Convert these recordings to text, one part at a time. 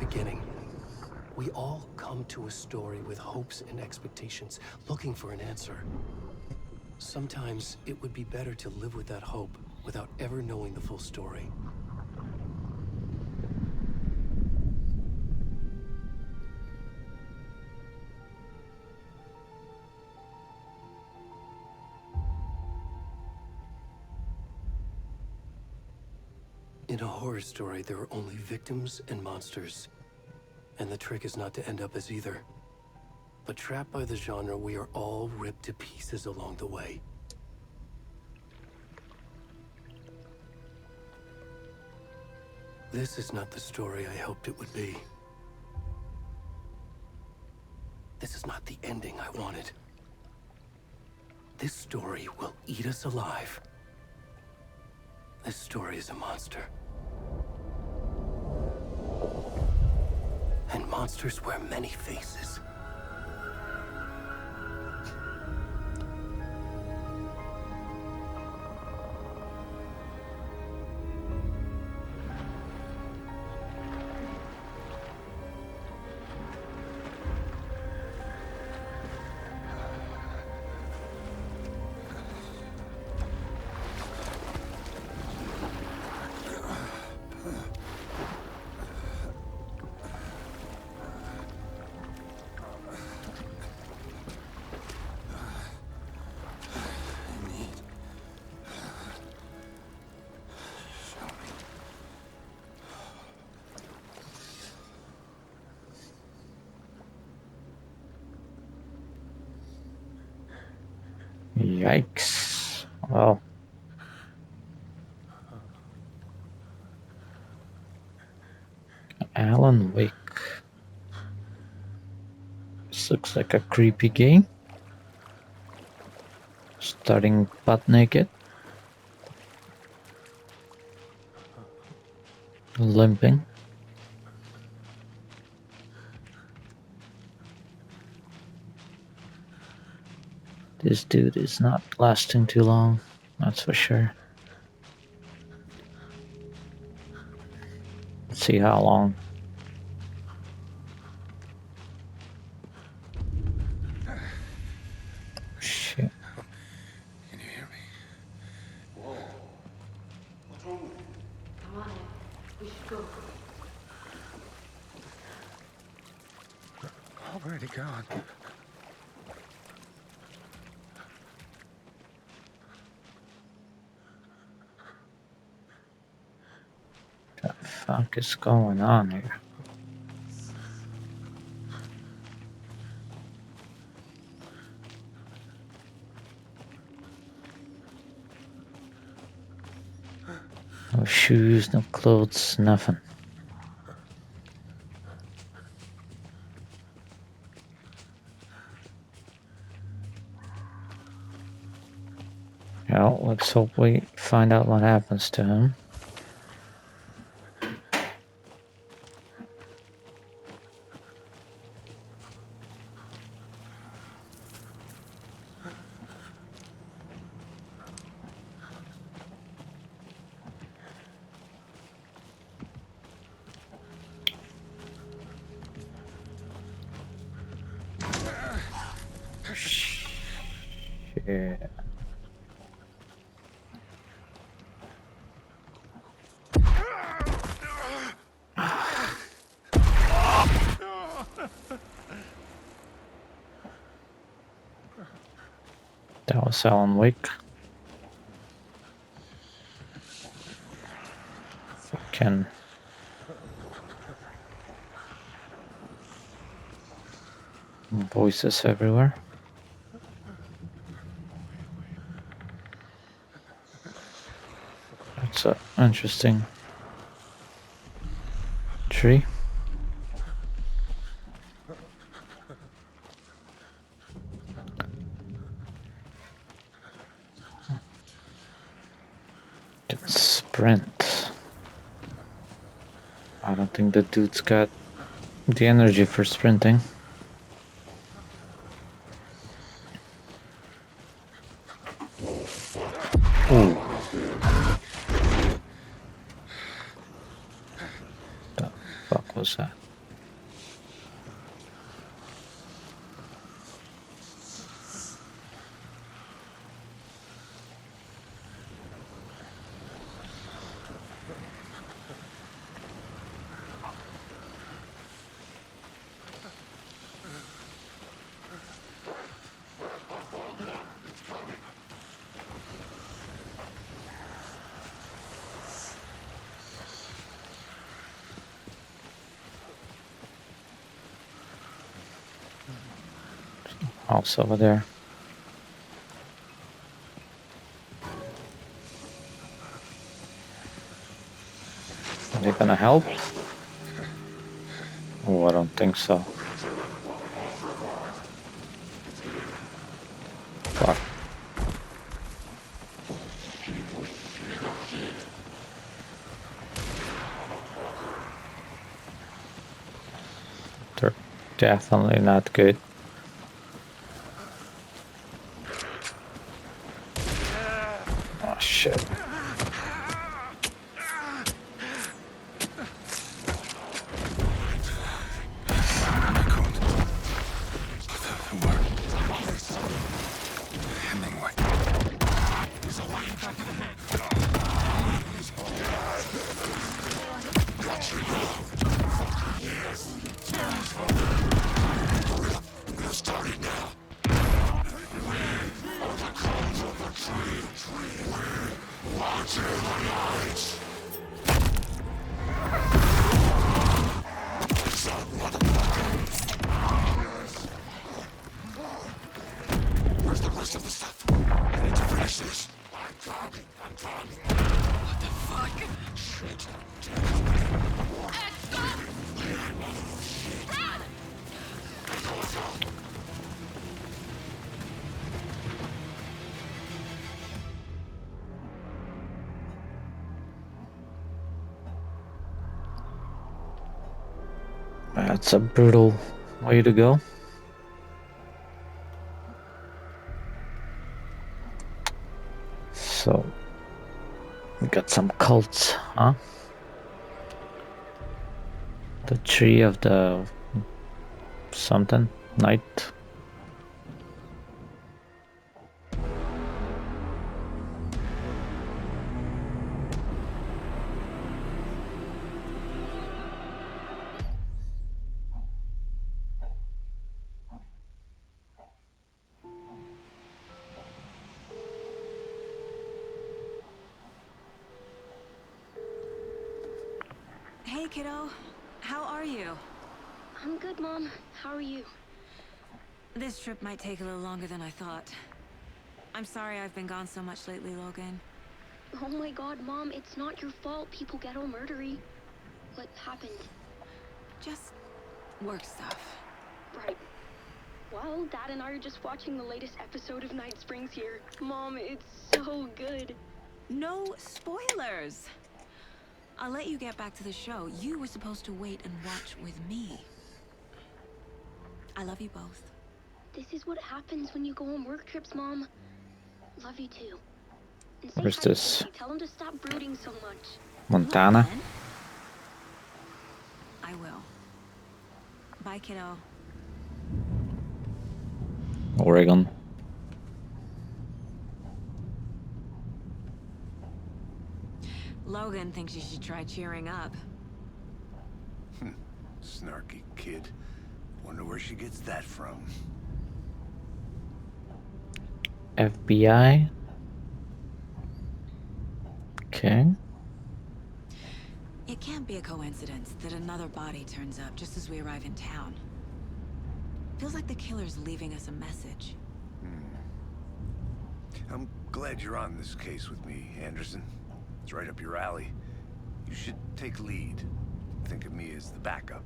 beginning. We all come to a story with hopes and expectations, looking for an answer. Sometimes it would be better to live with that hope without ever knowing the full story. In a horror story, there are only victims and monsters. And the trick is not to end up as either. But trapped by the genre, we are all ripped to pieces along the way. This is not the story I hoped it would be. This is not the ending I wanted. This story will eat us alive. This story is a monster. And monsters wear many faces. Yikes. Well. Alan Wake. This looks like a creepy game. Starting butt naked. Limping. This dude is not lasting too long, that's for sure. Let's see how long. Shit. Can you hear me? Whoa. What's wrong with you? Come on, we should go. Already gone. What the fuck is going on here? No shoes, no clothes, nothing. Well, let's hope we find out what happens to him. Shit. That was Alan Wake. Fucking voices everywhere. That's an interesting tree. It's sprint. I don't think the dude's got the energy for sprinting. Ooh. The fuck was that? Also over there. Are they gonna help? Oh, I don't think so. Fuck. They're definitely not good. Oh shit. Hemingway. Where's the rest of the stuff? I need to finish this. I'm coming. What the fuck? Shit. That's a brutal way to go. So we got some cults, huh? The tree of the something night. Hey, kiddo. How are you? I'm good, Mom. How are you? This trip might take a little longer than I thought. I'm sorry I've been gone so much lately, Logan. Oh my god, Mom, it's not your fault people get all murdery. What happened? Just work stuff. Right. Well, Dad and I are just watching the latest episode of Night Springs here. Mom, it's so good. No spoilers! I'll let you get back to the show. You were supposed to wait and watch with me. I love you both. This is what happens when you go on work trips, Mom. Love you too. And say Where's hi to this? Casey. Tell him to stop brooding so much. Montana. Logan? I will. Bye, kiddo. Oregon. Logan thinks you should try cheering up. Snarky kid. Wonder where she gets that from. FBI. Okay. It can't be a coincidence that another body turns up just as we arrive in town. Feels like the killer's leaving us a message. I'm glad you're on this case with me, Anderson. It's right up your alley. You should take lead. Think of me as the backup.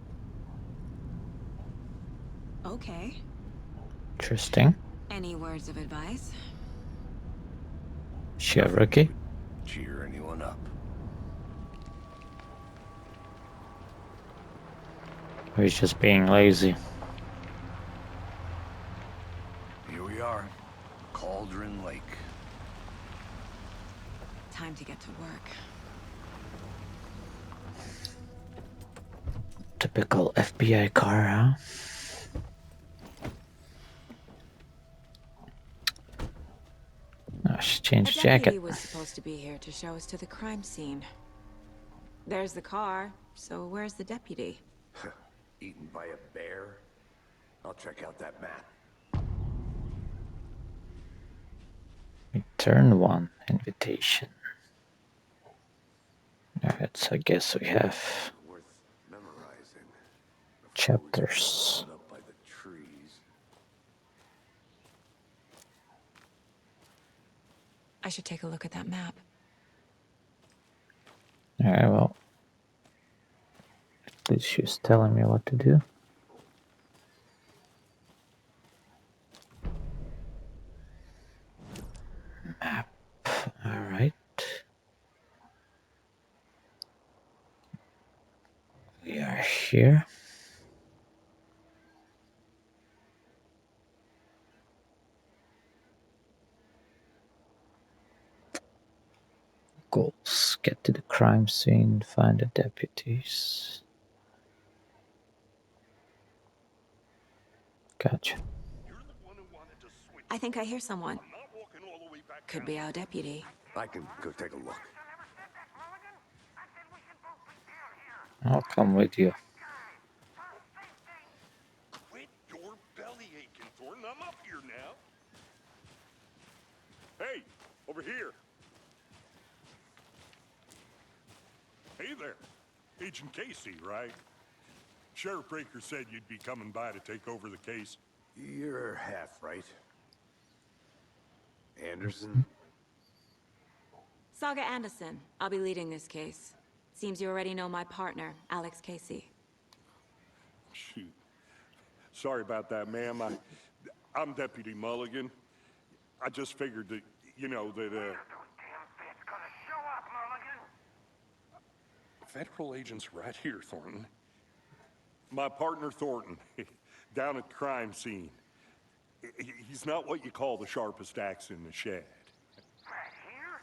Okay. Interesting. Any words of advice? She a rookie? Cheer anyone up. Or he's just being lazy? Here we are. Cauldron Lake. Time to get to work. Typical FBI car, huh? Oh, she A changed deputy jacket. was supposed to be here to show us to the crime scene. There's the car, so where's the deputy? Eaten by a bear? I'll check out that map. Return 1 invitation. Alright, so I guess we have Worth memorizing. chapters. Up by the trees. I should take a look at that map. Alright, well. At least she's telling me what to do. Map. Alright. We are here. Goals. Get to the crime scene, find the deputies. Gotcha. I think I hear someone. Could be our deputy. I can go take a look. I'll come with you. Quit your belly aching, Thornton. I'm up here now. Hey, over here. Hey there. Agent Casey, right? Sheriff Breaker said you'd be coming by to take over the case. You're half right. Anderson? Saga Anderson. I'll be leading this case. Seems you already know my partner, Alex Casey. Shoot. Sorry about that, ma'am. I'm Deputy Mulligan. I just figured that, federal agents right here, Thornton. My partner, Thornton, down at the crime scene. He's not what you call the sharpest axe in the shed. Right here?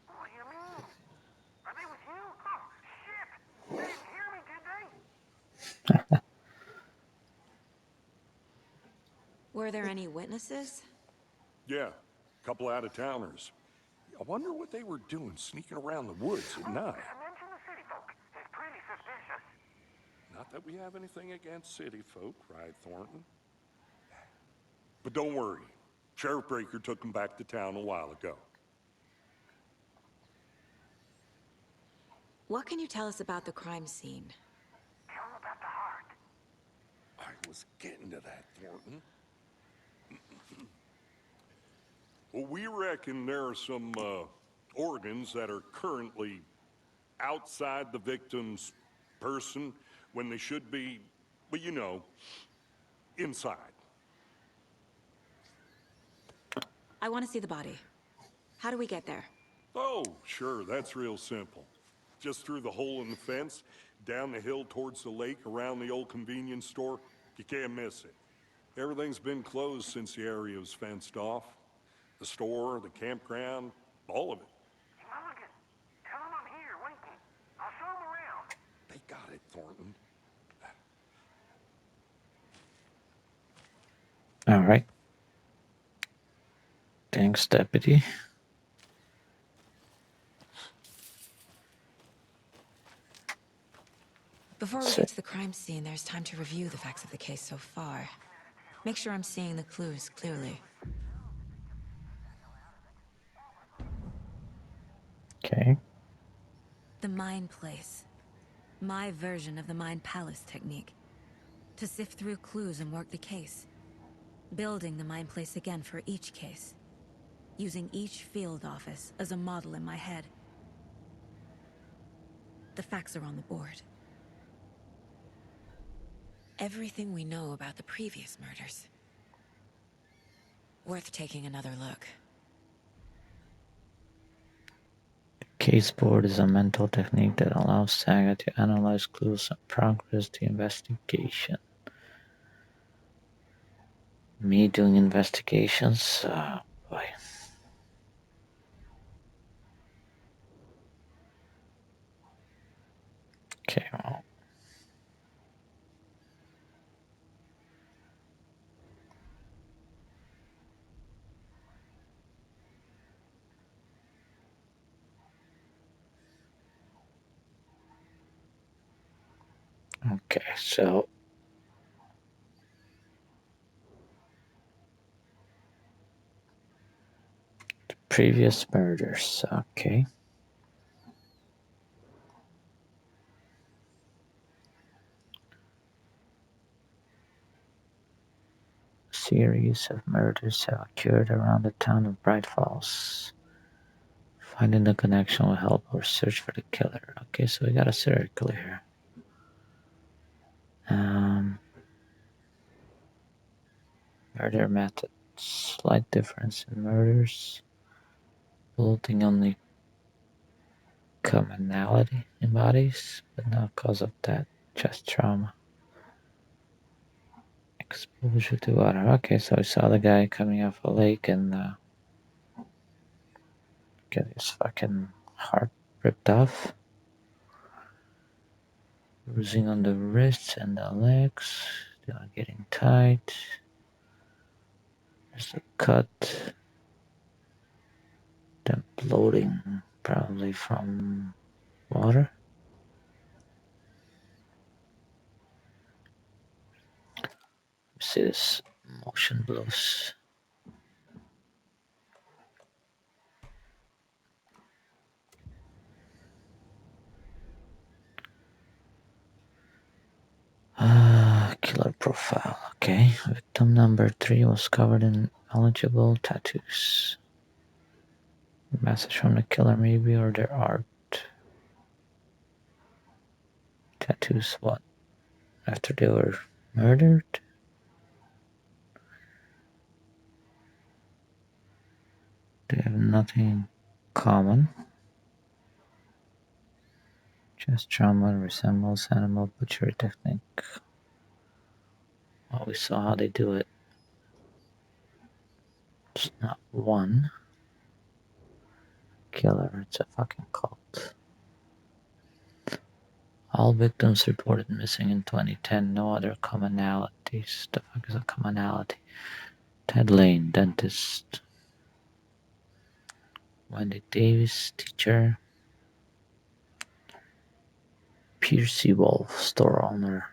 What do you mean? Are they with you? Oh, shit! They didn't hear me, did they? Were there any witnesses? Yeah, a couple out-of-towners. I wonder what they were doing sneaking around the woods at night. Mention the city folk. It's pretty suspicious. Not that we have anything against city folk, right, Thornton? But don't worry. Sheriff Breaker took them back to town a while ago. What can you tell us about the crime scene? Tell them about the heart. I was getting to that, Thornton. Well, we reckon there are some organs that are currently outside the victim's person when they should be, well, inside. I want to see the body. How do we get there? Oh, sure, that's real simple. Just through the hole in the fence, down the hill towards the lake, around the old convenience store. You can't miss it. Everything's been closed since the area was fenced off. The store, the campground, all of it. Mulligan, tell them I'm here, waiting. I'll show them around. They got it, Thornton. Alright. Thanks, deputy. Before we get to the crime scene, there's time to review the facts of the case so far. Make sure I'm seeing the clues clearly. Okay. The Mind Place. My version of the Mind Palace technique. To sift through clues and work the case. Building the Mind Place again for each case. Using each field office as a model in my head. The facts are on the board. Everything we know about the previous murders. Worth taking another look. Case board is a mental technique that allows Saga to analyze clues and progress the investigation. Me doing investigations? Boy. Okay, well. Okay, so previous murders, okay. Series of murders have occurred around the town of Bright Falls. Finding the connection will help our search for the killer. Okay, so we got a serial killer here. Murder method. Slight difference in murders. Bulleting only commonality in bodies, but not cause of death. Chest trauma. Exposure to water. Okay, so we saw the guy coming off a lake and get his fucking heart ripped off. Bruising on the wrists and the legs. They are getting tight. There's a cut. Then bloating, probably from water. See this motion blues. Killer profile. Okay. Victim number 3 was covered in eligible tattoos. Message from the killer, maybe, or their art. Tattoos, what? After they were murdered? They have nothing in common. Chest trauma resembles animal butchery technique. Well, we saw how they do it. It's not one killer, it's a fucking cult. All victims reported missing in 2010. No other commonalities. The fuck is a commonality? Ted Lane, dentist. Wendy Davis, teacher. Piercy Wolf, store owner.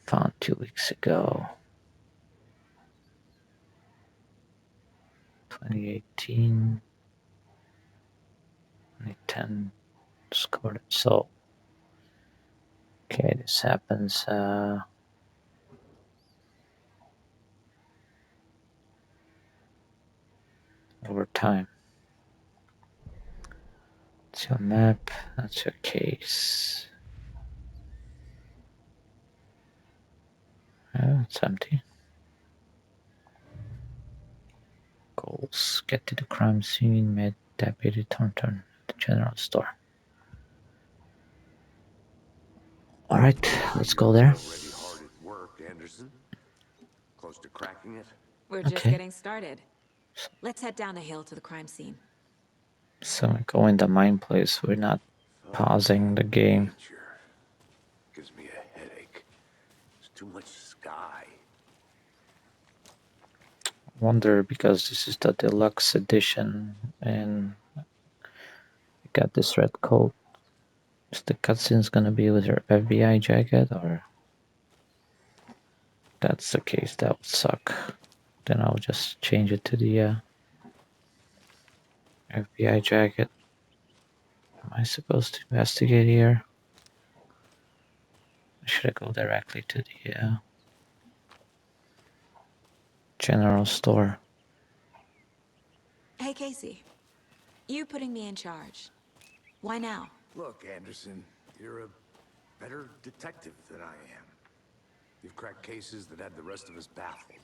Found 2 weeks ago. 2018. 2010. Discovered. So, okay, this happens over time. That's your map. That's your case. Oh, it's empty. Goals. Get to the crime scene. Meet Deputy Thornton at the general store. Alright, let's go there. Already hard at work, Anderson. Close to cracking it. We're just Okay. getting started. Let's head down the hill to the crime scene. So we go in the mine place. We're not pausing the game. Nature gives me a headache. There's too much sky. Wonder because this is the deluxe edition and we got this red coat. Is the cutscene's gonna be with her FBI jacket, or if that's the case, that would suck. Then I'll just change it to the FBI jacket. Am I supposed to investigate here? Or should I go directly to the general store? Hey, Casey. You putting me in charge. Why now? Look, Anderson, you're a better detective than I am. You've cracked cases that had the rest of us baffled.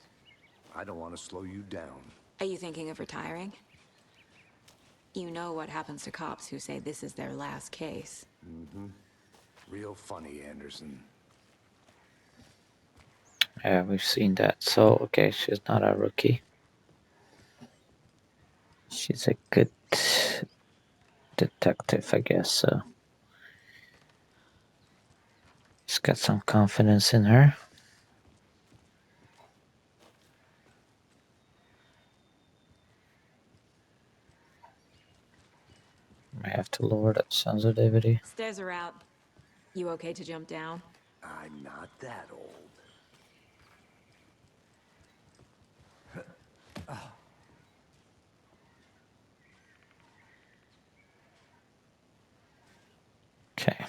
I don't want to slow you down. Are you thinking of retiring? You know what happens to cops who say this is their last case. Real funny, Anderson. Yeah, we've seen that. So, okay, she's not a rookie. She's a good detective, I guess. So, she's got some confidence in her. I have to lower that sensitivity. Stairs are out. You okay to jump down? I'm not that old. Okay.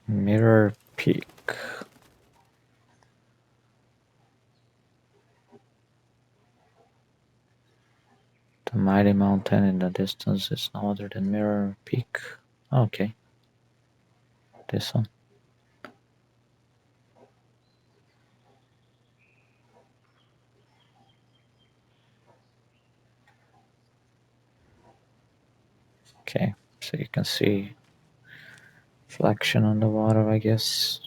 Mirror peak. The mighty mountain in the distance is no other than Mirror Peak. Okay. This one. Okay, so you can see reflection on the water, I guess.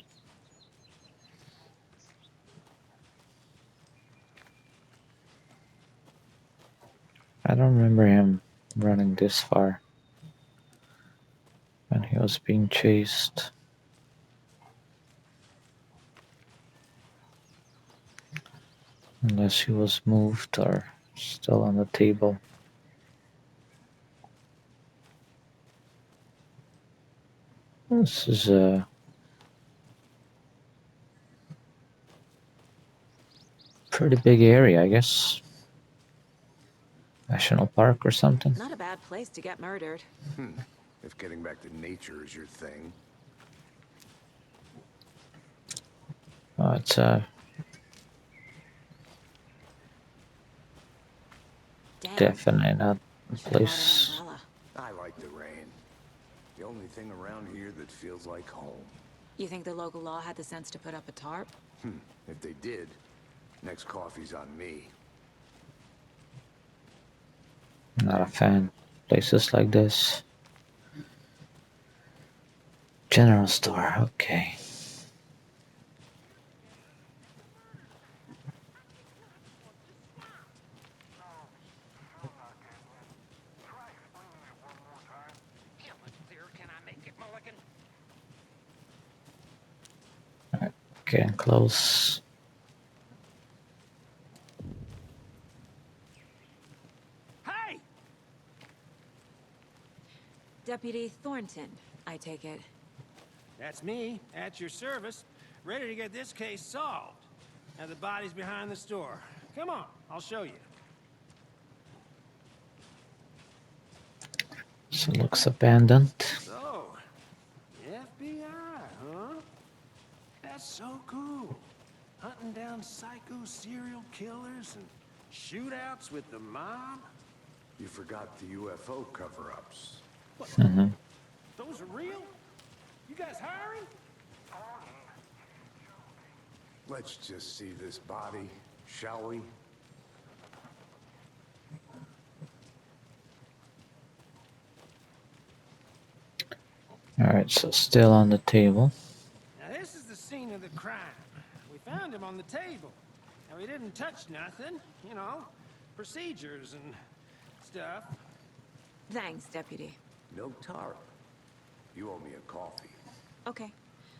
I don't remember him running this far when he was being chased. Unless he was moved or still on the table. This is a pretty big area, I guess. National park or something. Not a bad place to get murdered. If getting back to nature is your thing. Oh, it's Damn, definitely not a should have brought an place. umbrella. I like the rain. The only thing around here that feels like home. You think the local law had the sense to put up a tarp? If they did, next coffee's on me. Not a fan. Places like this. General store, okay. Try explaining it one more time. How much clearer can I make it, Mulligan? Alright, getting close. Hey! Deputy Thornton, I take it. That's me, at your service, ready to get this case solved. Now the body's behind the store. Come on, I'll show you. So it looks abandoned. So, the FBI, huh? That's so cool. Hunting down psycho serial killers and shootouts with the mob. You forgot the UFO cover-ups. Those are real? You guys hiring? Let's just see this body, shall we? Alright, so still on the table. Now this is the scene of the crime. We found him on the table. Now he didn't touch nothing, you know, procedures and stuff. Thanks, Deputy. No tarp. You owe me a coffee. Okay,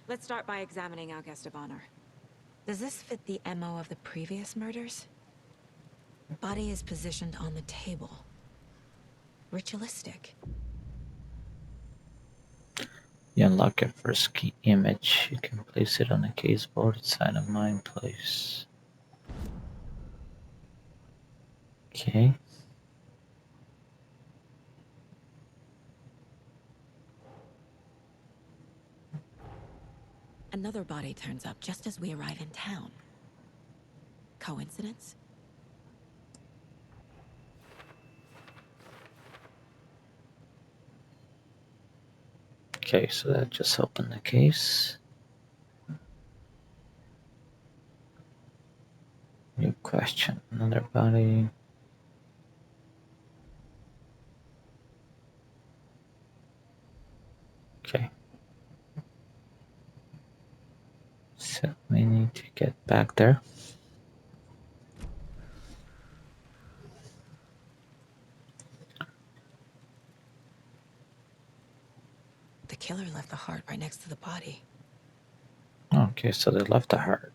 let's start by examining our guest of honor. Does this fit the MO of the previous murders? Body is positioned on the table. Ritualistic. You unlock your first key image. You can place it on a case board inside a mine place. Okay. Another body turns up just as we arrive in town. Coincidence? Okay, so that just opened the case. New question. Another body. Okay. So we need to get back there. The killer left the heart right next to the body. Okay, so they left the heart.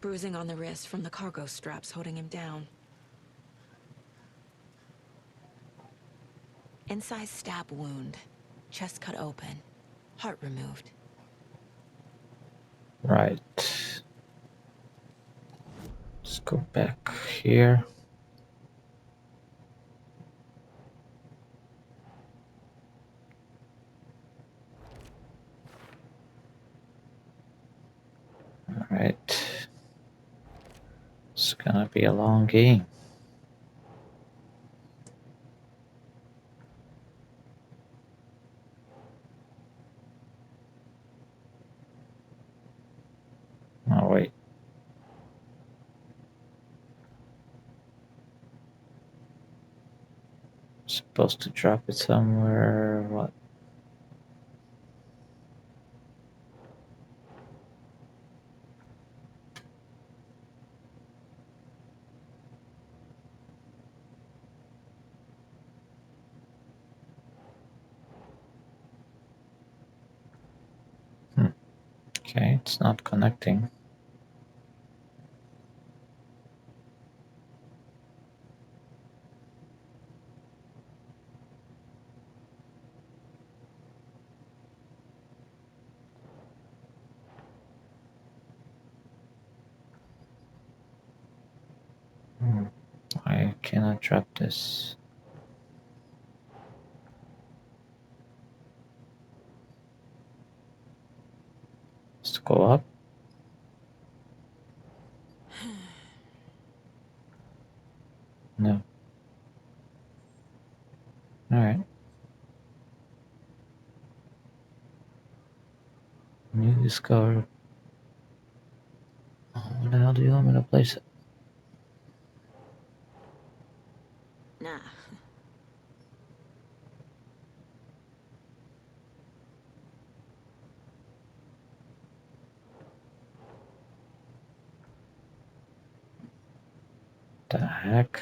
Bruising on the wrist from the cargo straps holding him down. Incised stab wound. Chest cut open. Heart removed. Right. Let's go back here. Alright. It's gonna be a long game. Supposed to drop it somewhere. What? Okay, it's not connecting. I cannot drop this. Let's go up. No. Alright. New discover. Where the hell do you want me to place it? Nah. The heck?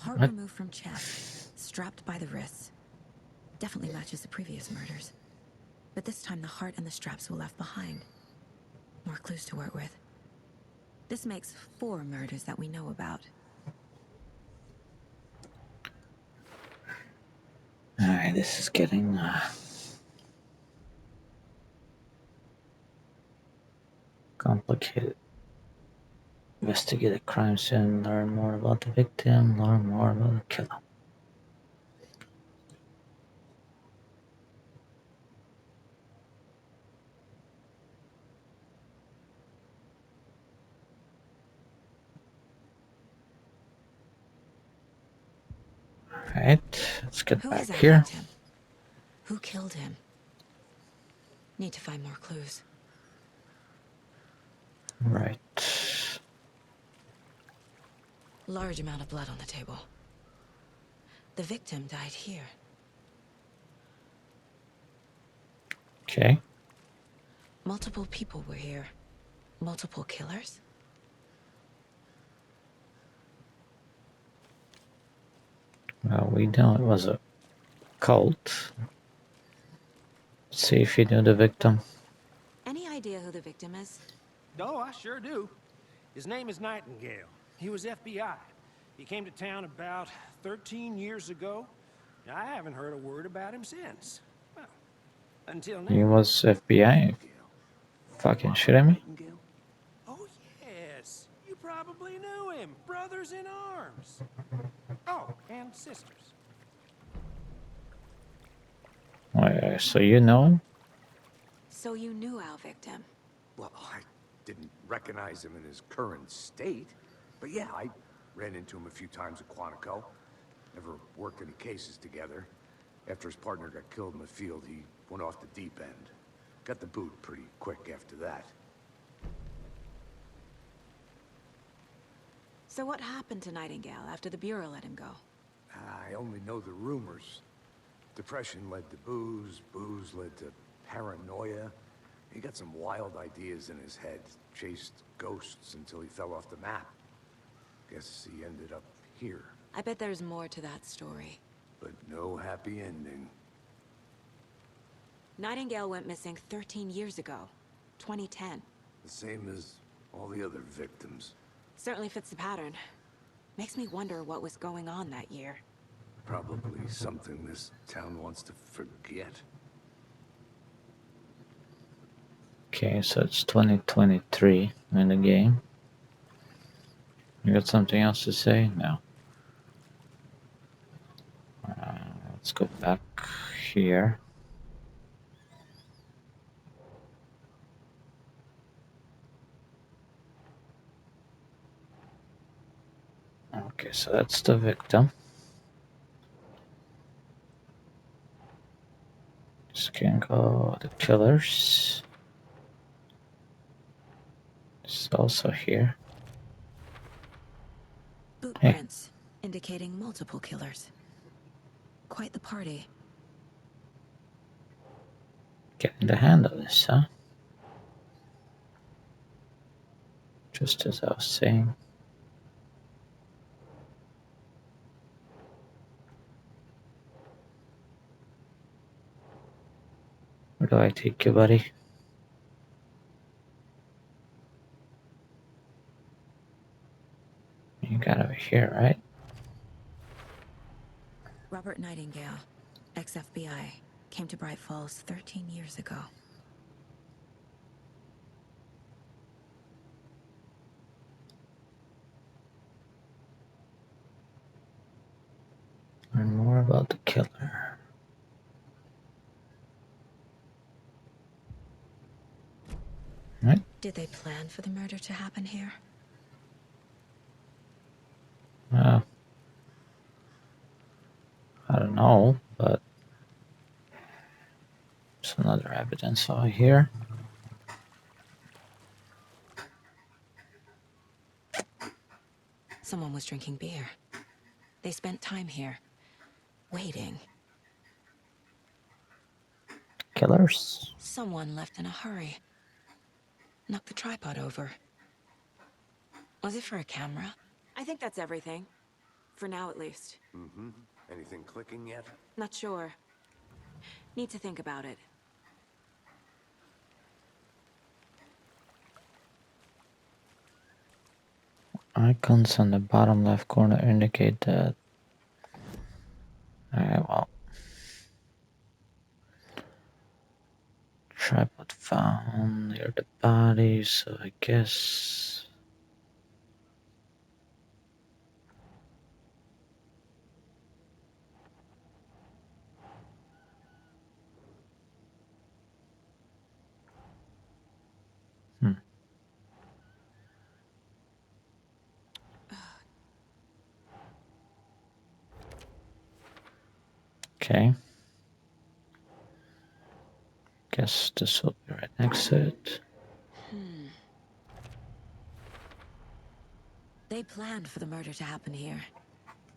Heart What? removed from chest, strapped by the wrists. Definitely matches the previous murders. But this time the heart and the straps were left behind. More clues to work with. This makes 4 murders that we know about. Alright, this is getting complicated. Investigate a crime scene, learn more about the victim, learn more about the killer. Alright, let's get Who back is our here. victim? Who killed him? Need to find more clues. Right. Large amount of blood on the table. The victim died here. Okay. Multiple people were here. Multiple killers? Well, we know it was a cult. Let's see if you knew the victim. Any idea who the victim is? Oh, I sure do. His name is Nightingale. He was FBI. He came to town about 13 years ago. I haven't heard a word about him since. Well, until He now. was FBI. Fucking shitting me? Nightingale? Oh, yes. You probably knew him. Brothers in arms. Oh, and sisters. So you know him? So you knew our victim. Well, I didn't recognize him in his current state. But yeah, I ran into him a few times at Quantico. Never worked any cases together. After his partner got killed in the field, he went off the deep end. Got the boot pretty quick after that. So what happened to Nightingale after the Bureau let him go? I only know the rumors. Depression led to booze, booze led to paranoia. He got some wild ideas in his head, chased ghosts until he fell off the map. Guess he ended up here, I bet there's more to that story. but no happy ending. Nightingale went missing 13 years ago. 2010. The same as all the other victims. Certainly fits the pattern. Makes me wonder what was going on that year. Probably something this town wants to forget. Okay, so it's 2023 in the game. You got something else to say? No. Let's go back here. Okay, so that's the victim. This can go the killers. It's also here. Boot Hey. prints indicating multiple killers. Quite the party. Getting the hand of this, huh? Just as I was saying. Where do I take you, buddy? You got over here, right? Robert Nightingale, ex-FBI, came to Bright Falls 13 years ago. Learn more about the killer. Right? Did they plan for the murder to happen here? I don't know, but there's another evidence over here. Someone was drinking beer. They spent time here, waiting. Killers? Someone left in a hurry. Knocked the tripod over. Was it for a camera? I think that's everything. For now, at least. Mm-hmm. Anything clicking yet? Not sure. Need to think about it. Icons on the bottom left corner indicate that. Alright, well. Tripod found near the body, so I guess. Okay. Guess this will be right next to it. They planned for the murder to happen here.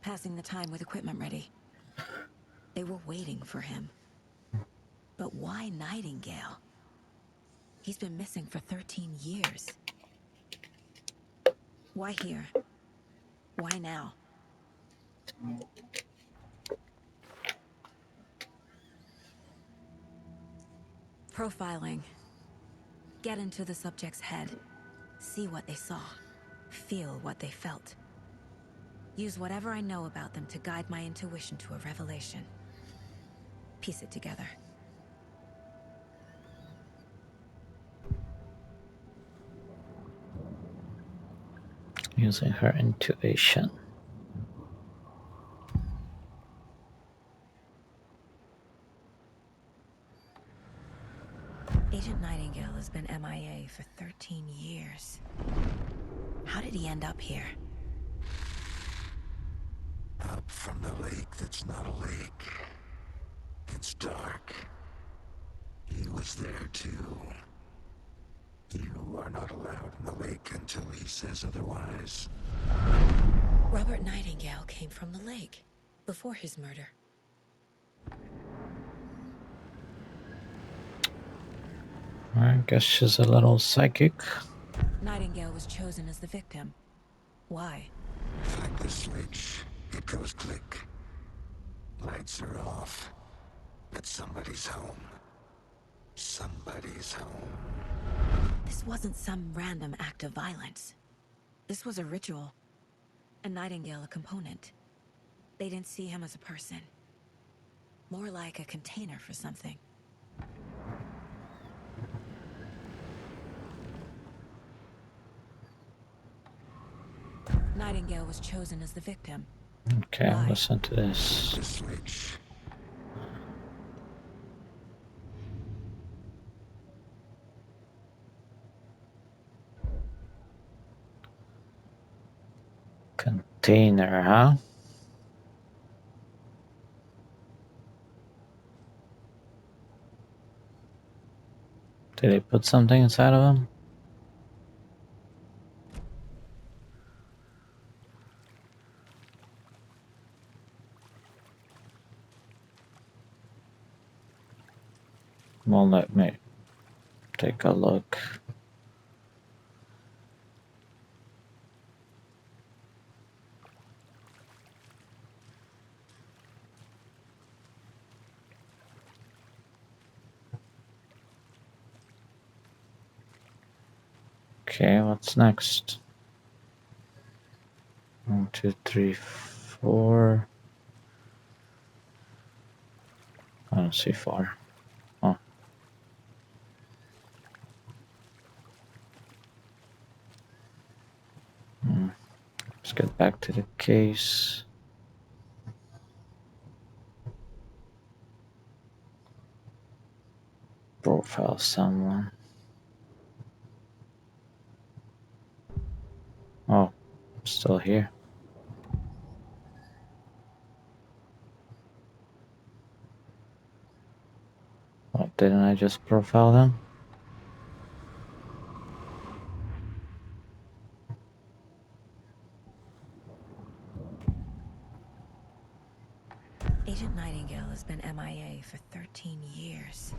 Passing the time with equipment ready. They were waiting for him. But why Nightingale? He's been missing for 13 years. Why here? Why now? Profiling. Get into the subject's head. See what they saw. Feel what they felt. Use whatever I know about them to guide my intuition to a revelation. Piece it together. Using her intuition. Agent Nightingale has been MIA for 13 years. How did he end up here? Up from the lake that's not a lake. It's dark. He was there too. You are not allowed in the lake until he says otherwise. Robert Nightingale came from the lake, before his murder. I guess she's a little psychic. Nightingale was chosen as the victim. Why? Find the switch. It goes click. Lights are off. But somebody's home. Somebody's home. This wasn't some random act of violence. This was a ritual. And Nightingale a component. They didn't see him as a person. More like a container for something. Nightingale was chosen as the victim. Okay, Why? listen to this. The switch. Container, huh? Did they put something inside of him? Well, let me take a look. Okay, what's next? 1, 2, 3, 4. I don't see 4. Oh. Let's get back to the case. Profile someone. Oh, still here. Oh, didn't I just profile them? Agent Nightingale has been MIA for 13 years.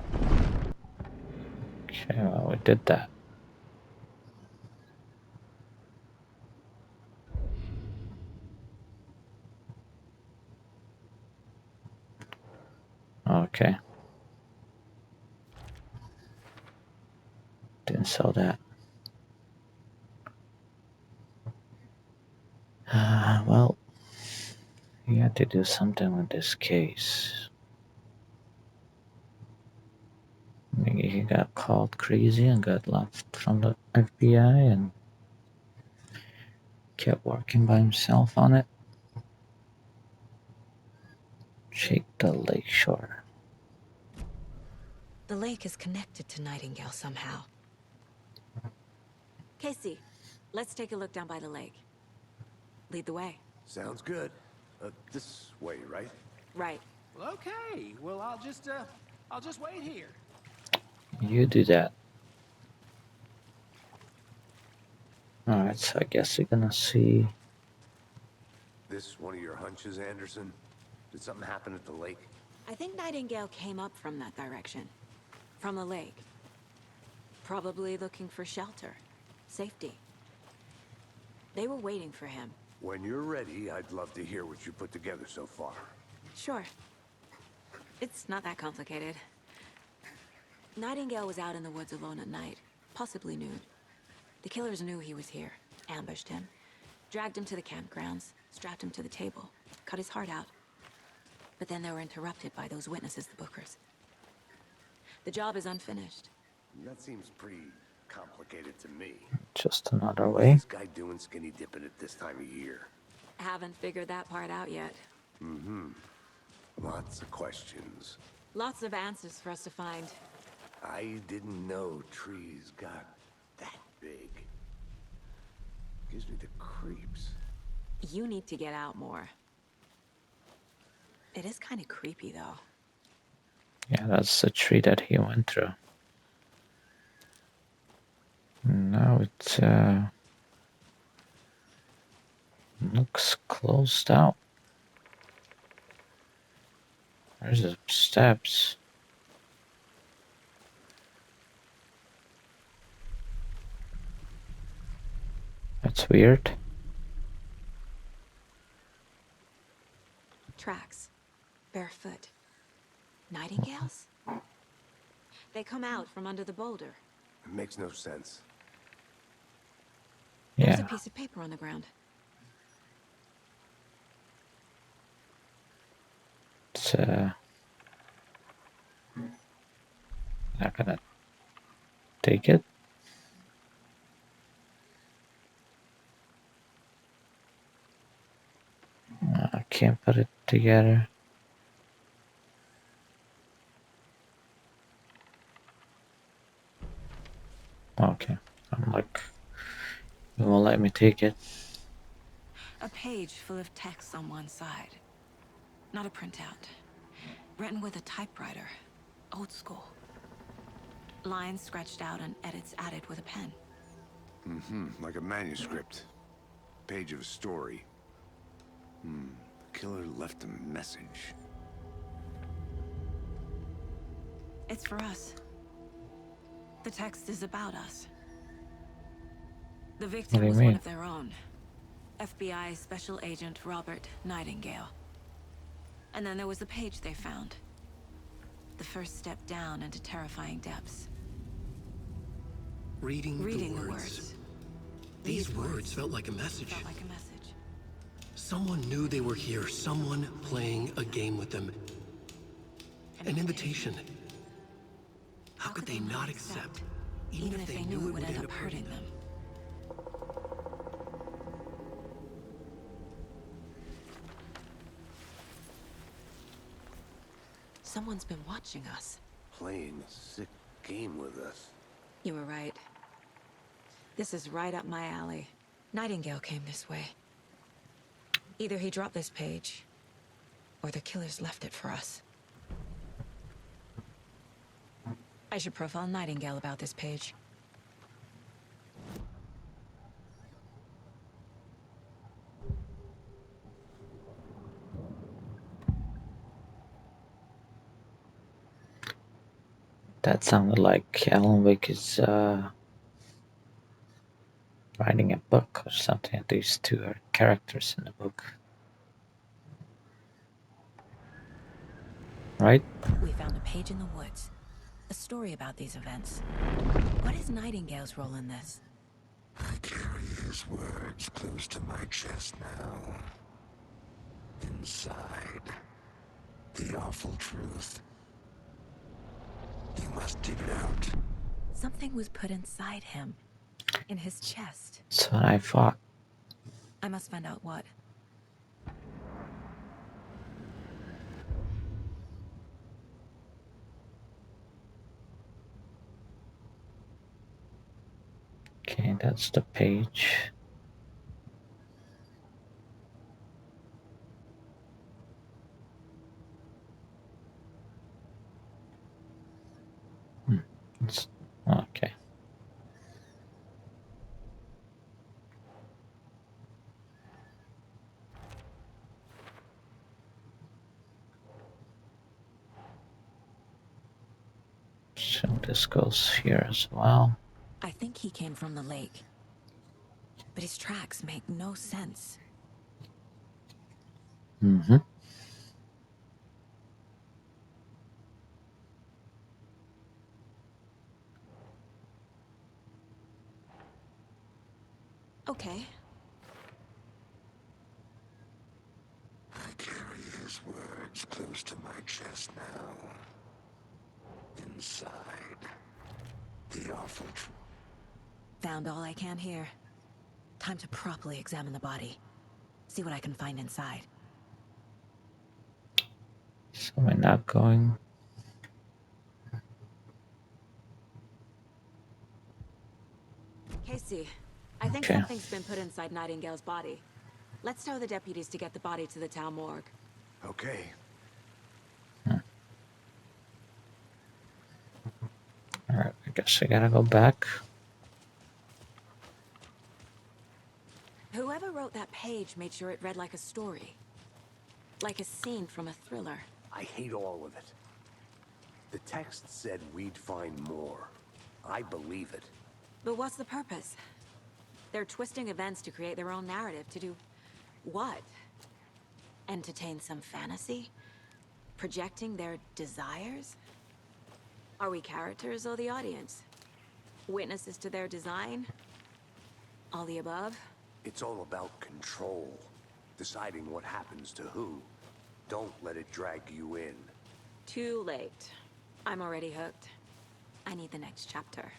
Okay, well, we did that. Okay. Didn't sell that. Well, you had to do something with this case. Maybe he got called crazy and got left from the FBI and kept working by himself on it. Shake the lakeshore. The lake is connected to Nightingale somehow. Casey, let's take a look down by the lake. Lead the way. Sounds good. This way, right? Right. Well, okay. Well, I'll just wait here. You do that. Alright, so I guess you're gonna see. This one of your hunches, Anderson? Did something happen at the lake? I think Nightingale came up from that direction. From the lake. Probably looking for shelter. Safety. They were waiting for him. When you're ready, I'd love to hear what you put together so far. Sure. It's not that complicated. Nightingale was out in the woods alone at night, possibly nude. The killers knew he was here, ambushed him, dragged him to the campgrounds, strapped him to the table, cut his heart out. But then they were interrupted by those witnesses, the Bookers. The job is unfinished. That seems pretty complicated to me. Just another What's way. this guy doing skinny dipping at this time of year? Haven't figured that part out yet. Lots of questions. Lots of answers for us to find. I didn't know trees got that big. Gives me the creeps. You need to get out more. It is kind of creepy, though. Yeah, that's the tree that he went through. Now it looks closed out. There's the steps. That's weird. Tracks. Barefoot. Nightingales? They come out from under the boulder. It makes no sense. There's Yeah, a piece of paper on the ground. it's not gonna take it. I can't put it together. Okay, I'm like, it won't let me take it. A page full of text on one side. Not a printout. Written with a typewriter. Old school. Lines scratched out and edits added with a pen. Like a manuscript. Page of a story. The killer left a message. It's for us. The text is about us. The What victim do you was one mean? of their own. FBI Special Agent Robert Nightingale. And then there was the page they found. The first step down into terrifying depths. Reading Reading the the words. words. These words felt like a message. Felt like a message. Someone knew they were here. Someone playing a game with them. An invitation. How could they not accept? Even if they knew it would end up hurting them. Someone's been watching us. Playing a sick game with us. You were right. This is right up my alley. Nightingale came this way. Either he dropped this page, or the killers left it for us. I should profile Nightingale about this page. That sounded like Alan Wake is writing a book or something. These two are characters in the book. Right? We found a page in the woods. A story about these events. What is Nightingale's role in this? I carry his words close to my chest now. Inside, the awful truth. You must dig it out. Something was put inside him. In his chest. That's what I thought. I must find out what. Okay, that's the page. It's, okay. So this goes here as well. I think he came from the lake. But his tracks make no sense. Mm-hmm. Okay. I carry his words close to my chest now. Inside, the awful truth. Found all I can here. Time to properly examine the body. See what I can find inside. So we're not going. Casey, I think Okay. something's been put inside Nightingale's body. Let's tell the deputies to get the body to the town morgue. Okay. Alright, I guess I gotta go back. Whoever wrote that page made sure it read like a story. Like a scene from a thriller. I hate all of it. The text said we'd find more. I believe it. But what's the purpose? They're twisting events to create their own narrative to do what? Entertain some fantasy? Projecting their desires? Are we characters or the audience? Witnesses to their design? All the above? It's all about control. Deciding what happens to who. Don't let it drag you in. Too late. I'm already hooked. I need the next chapter.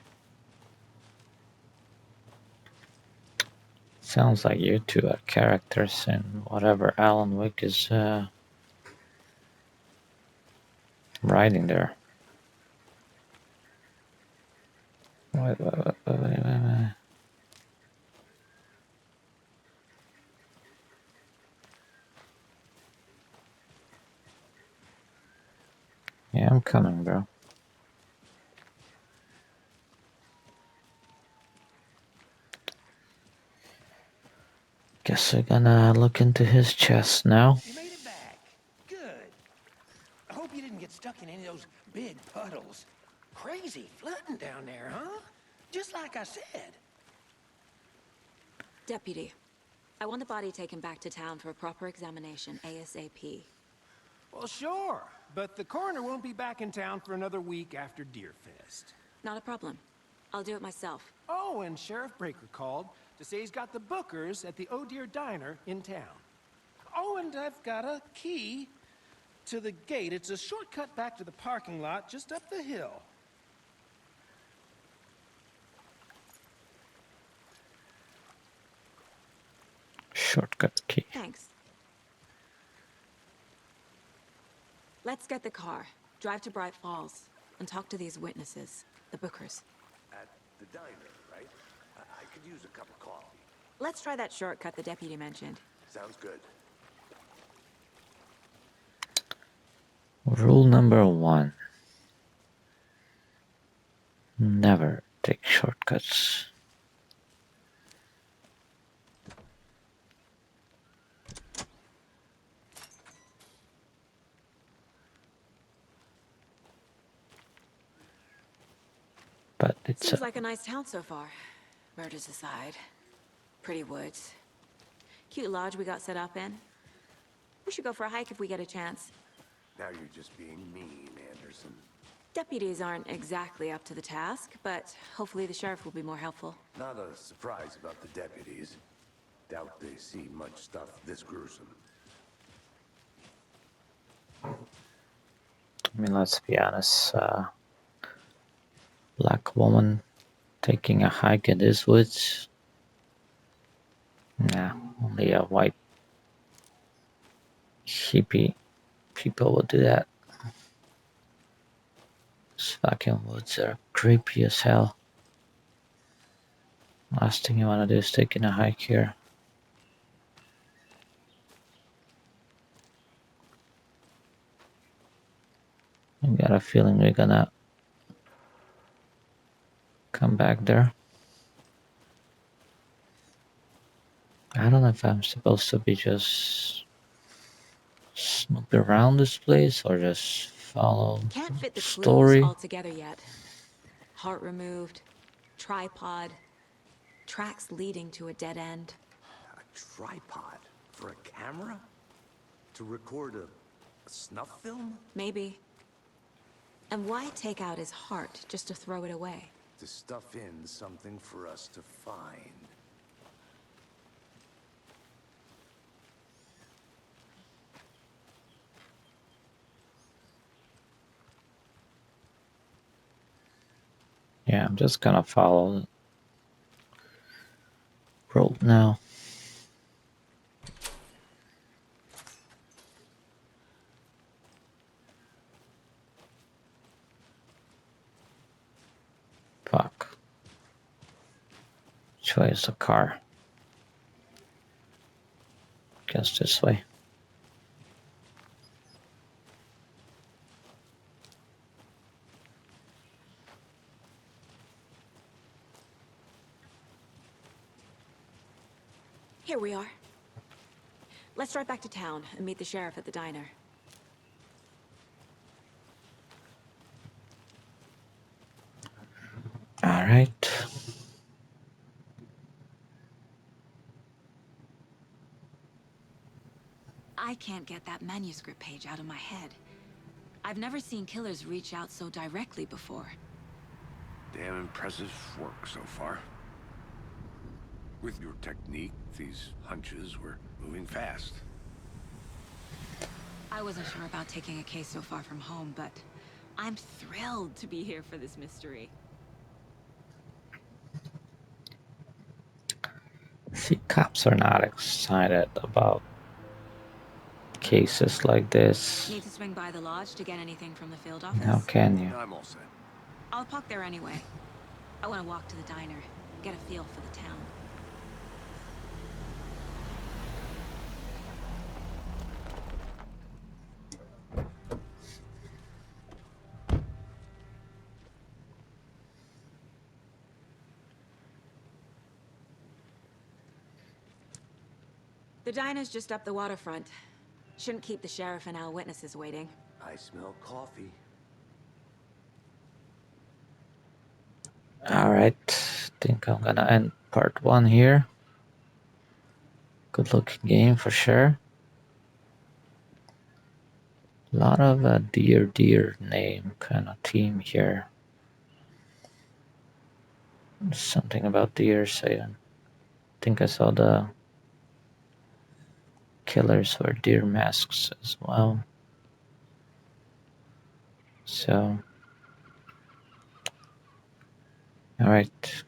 Sounds like you two are characters in whatever Alan Wake is writing there. Wait. Yeah, I'm coming, bro. Guess we're gonna look into his chest now. You made it back. Good. I hope you didn't get stuck in any of those big puddles. Crazy flooding down there, huh? Just like I said. Deputy, I want the body taken back to town for a proper examination ASAP. Well, sure. But the coroner won't be back in town for another week after Deerfest. Not a problem. I'll do it myself. Oh, and Sheriff Breaker called to say he's got the Bookers at the Oh Dear Diner in town. Oh, and I've got a key to the gate. It's a shortcut back to the parking lot just up the hill. Shortcut key. Thanks. Let's get the car, drive to Bright Falls, and talk to these witnesses, the Bookers. At the diner, right? I could use a cup of coffee. Let's try that shortcut the deputy mentioned. Sounds good. Rule number 1. Never take shortcuts. But it's Seems like a nice town so far. Murders aside. Pretty woods. Cute lodge we got set up in. We should go for a hike if we get a chance. Now you're just being mean, Anderson. Deputies aren't exactly up to the task, but hopefully the sheriff will be more helpful. Not a surprise about the deputies. Doubt they see much stuff this gruesome. I mean, let's be honest. Black woman taking a hike in these woods. Nah, only a white hippie people would do that. These fucking woods are creepy as hell. Last thing you want to do is taking a hike here. I got a feeling we're gonna come back there. I don't know if I'm supposed to be just snoop around this place or just follow Can't fit the story. clues all together yet. Heart removed, tripod, tracks leading to a dead end. A tripod for a camera? To record a snuff film? Maybe. And why take out his heart just to throw it away? To stuff in something for us to find. Yeah, I'm just gonna follow the road now. Fuck. Which way is the car? Guess this way. Here we are. Let's drive back to town and meet the sheriff at the diner. All right. I can't get that manuscript page out of my head. I've never seen killers reach out so directly before. Damn impressive work so far. With your technique, these hunches were moving fast. I wasn't sure about taking a case so far from home, but I'm thrilled to be here for this mystery. See, cops are not excited about cases like this. Need to swing by the lodge to get anything from the field office? How can you? I'm all set. I'll park there anyway. I want to walk to the diner, get a feel for the town. The diner's just up the waterfront. Shouldn't keep the sheriff and our witnesses waiting. I smell coffee. Alright, think I'm gonna end part 1 here. Good looking game for sure. A lot of deer name kind of theme here. Something about deer, so I think I saw the killers wear deer masks as well. So, alright,